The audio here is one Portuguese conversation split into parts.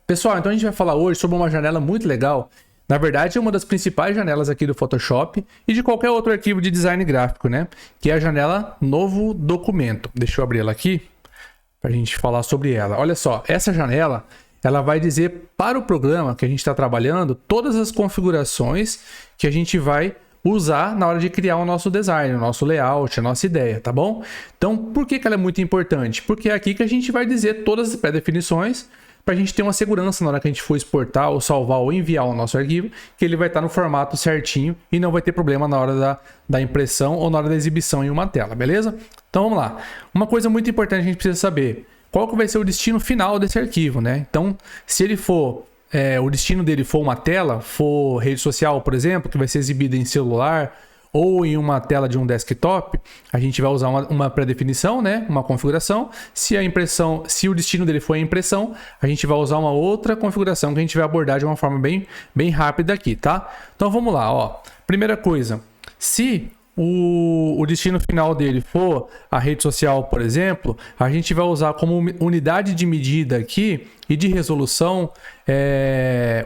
Pessoal, então a gente vai falar hoje sobre uma janela muito legal. Na verdade, é uma das principais janelas aqui do Photoshop e de qualquer outro arquivo de design gráfico, né? Que é a janela Novo Documento. Deixa eu abrir ela aqui para a gente falar sobre ela. Olha só, essa janela, ela vai dizer para o programa que a gente está trabalhando todas as configurações que a gente vai usar na hora de criar o nosso design, o nosso layout, a nossa ideia, tá bom? Então, por que ela é muito importante? Porque é aqui que a gente vai dizer todas as pré-definições para a gente ter uma segurança na hora que a gente for exportar ou salvar ou enviar o nosso arquivo, que ele vai estar no formato certinho e não vai ter problema na hora da impressão ou na hora da exibição em uma tela, beleza? Então vamos lá. Uma coisa muito importante que a gente precisa saber, qual que vai ser o destino final desse arquivo, né? Então, se ele for, o destino dele for uma tela, for rede social, por exemplo, que vai ser exibida em celular, ou em uma tela de um desktop, a gente vai usar uma pré-definição, né? Uma configuração. Se o destino dele for a impressão, a gente vai usar uma outra configuração que a gente vai abordar de uma forma bem rápida aqui, tá? Então vamos lá, ó. Primeira coisa, se o destino final dele for a rede social, por exemplo, a gente vai usar como unidade de medida aqui e de resolução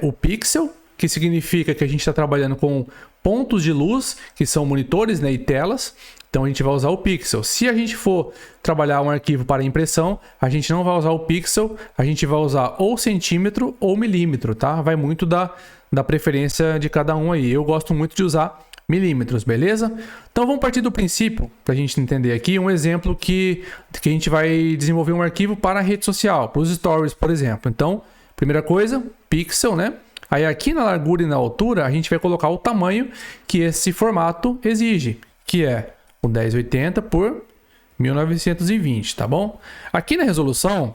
o pixel, que significa que a gente está trabalhando com pontos de luz, que são monitores, né, e telas. Então a gente vai usar o pixel. Se a gente for trabalhar um arquivo para impressão, a gente não vai usar o pixel, a gente vai usar ou centímetro ou milímetro, tá? Vai muito da preferência de cada um aí. Eu gosto muito de usar milímetros, beleza? Então vamos partir do princípio, para a gente entender aqui, um exemplo que a gente vai desenvolver um arquivo para a rede social, para os stories, por exemplo. Então, primeira coisa, pixel, né? Aí aqui na largura e na altura, a gente vai colocar o tamanho que esse formato exige, que é o 1080 por 1920, tá bom? Aqui na resolução,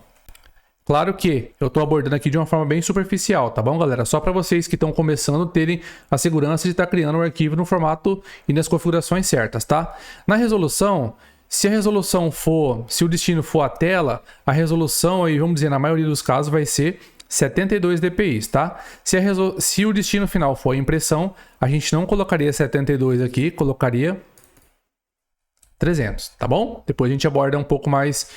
claro que eu estou abordando aqui de uma forma bem superficial, tá bom, galera? Só para vocês que estão começando terem a segurança de estar criando um arquivo no formato e nas configurações certas, tá? Na resolução, se o destino for a tela, a resolução aí, vamos dizer, na maioria dos casos vai ser 72 dpi, tá? Se o destino final for a impressão, a gente não colocaria 72 aqui, colocaria 300, tá bom? Depois a gente aborda um pouco mais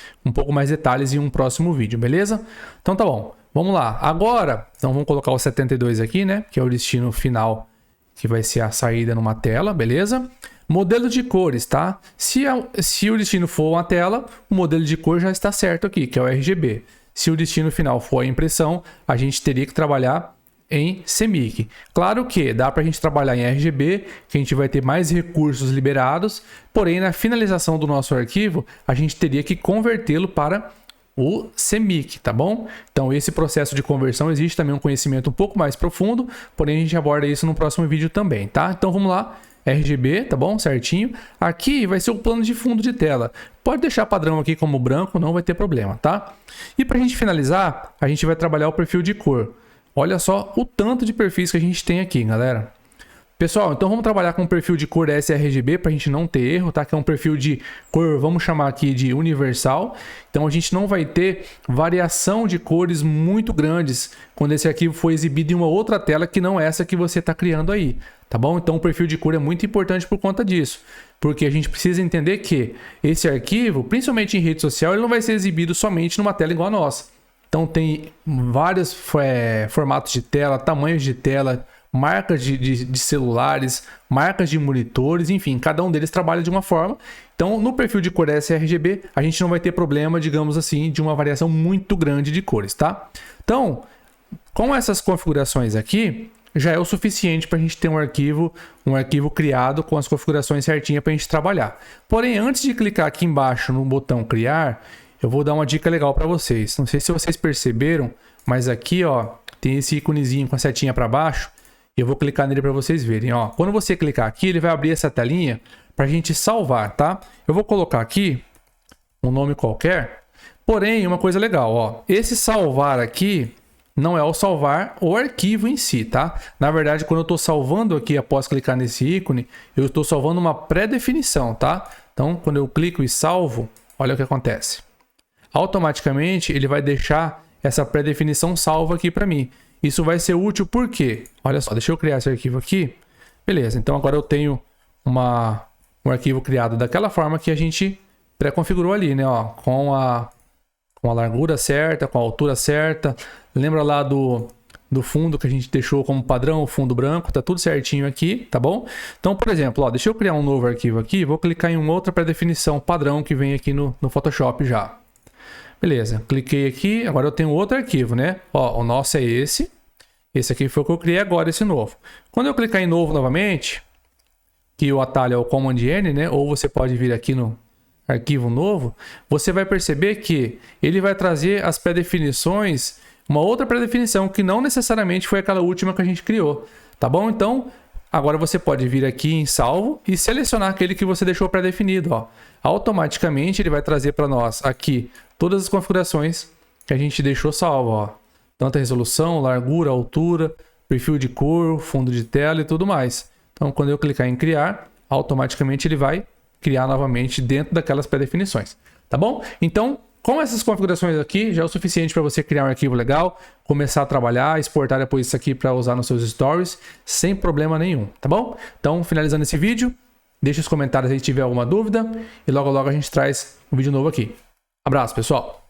detalhes em um próximo vídeo, beleza? Então tá bom, vamos lá. Agora, então vamos colocar o 72 aqui, né? Que é o destino final, que vai ser a saída numa tela, beleza? Modelo de cores, tá? Se o destino for uma tela, o modelo de cor já está certo aqui, que é o RGB. Se o destino final for a impressão, a gente teria que trabalhar em CMYK. Claro que dá para a gente trabalhar em RGB, que a gente vai ter mais recursos liberados, porém na finalização do nosso arquivo, a gente teria que convertê-lo para o CMYK, tá bom? Então esse processo de conversão existe também um conhecimento um pouco mais profundo, porém a gente aborda isso no próximo vídeo também, tá? Então vamos lá. RGB, tá bom? Certinho. Aqui vai ser o plano de fundo de tela. Pode deixar padrão aqui como branco, não vai ter problema, tá? E para a gente finalizar, a gente vai trabalhar o perfil de cor. Olha só o tanto de perfis que a gente tem aqui, galera. Pessoal, então vamos trabalhar com o perfil de cor sRGB para a gente não ter erro, tá? Que é um perfil de cor, vamos chamar aqui de universal. Então a gente não vai ter variação de cores muito grandes quando esse arquivo for exibido em uma outra tela que não essa que você está criando aí, tá bom? Então o perfil de cor é muito importante por conta disso, porque a gente precisa entender que esse arquivo, principalmente em rede social, ele não vai ser exibido somente numa tela igual a nossa. Então tem vários formatos de tela, tamanhos de tela, marcas de celulares, marcas de monitores, enfim, cada um deles trabalha de uma forma. Então, no perfil de cor sRGB, a gente não vai ter problema, digamos assim, de uma variação muito grande de cores, tá? Então, com essas configurações aqui, já é o suficiente para a gente ter um arquivo criado com as configurações certinhas para a gente trabalhar. Porém, antes de clicar aqui embaixo no botão criar, eu vou dar uma dica legal para vocês. Não sei se vocês perceberam, mas aqui, ó, tem esse íconezinho com a setinha para baixo. Eu vou clicar nele para vocês verem, ó. Quando você clicar aqui, ele vai abrir essa telinha para a gente salvar, tá? Eu vou colocar aqui um nome qualquer. Porém, uma coisa legal, ó. Esse salvar aqui não é o salvar o arquivo em si, tá? Na verdade, quando eu estou salvando aqui após clicar nesse ícone, eu estou salvando uma pré-definição, tá? Então, quando eu clico e salvo, olha o que acontece. Automaticamente, ele vai deixar essa pré-definição salva aqui para mim. Isso vai ser útil porque, olha só, deixa eu criar esse arquivo aqui. Beleza, então agora eu tenho um arquivo criado daquela forma que a gente pré-configurou ali, né? Ó, com a largura certa, com a altura certa, Lembra lá do fundo que a gente deixou como padrão, o fundo branco, tá tudo certinho aqui, tá bom? Então, por exemplo, ó, deixa eu criar um novo arquivo aqui, vou clicar em uma outra pré-definição padrão que vem aqui no Photoshop já. Beleza, cliquei aqui, agora eu tenho outro arquivo, né? Ó, o nosso é esse aqui foi o que eu criei agora, esse novo. Quando eu clicar em novo novamente, que o atalho é o Command N, né? Ou você pode vir aqui no arquivo novo, você vai perceber que ele vai trazer as pré-definições, uma outra pré-definição que não necessariamente foi aquela última que a gente criou, tá bom? Então, agora você pode vir aqui em salvo e selecionar aquele que você deixou pré-definido, ó. Automaticamente ele vai trazer para nós aqui todas as configurações que a gente deixou salvo, ó. Tanto a resolução, largura, altura, perfil de cor, fundo de tela e tudo mais. Então, quando eu clicar em criar, automaticamente ele vai criar novamente dentro daquelas pré-definições, tá bom? Então, com essas configurações aqui, já é o suficiente para você criar um arquivo legal, começar a trabalhar, exportar depois isso aqui para usar nos seus stories, sem problema nenhum, tá bom? Então, finalizando esse vídeo, deixe os comentários aí se tiver alguma dúvida e logo logo a gente traz um vídeo novo aqui. Abraço, pessoal!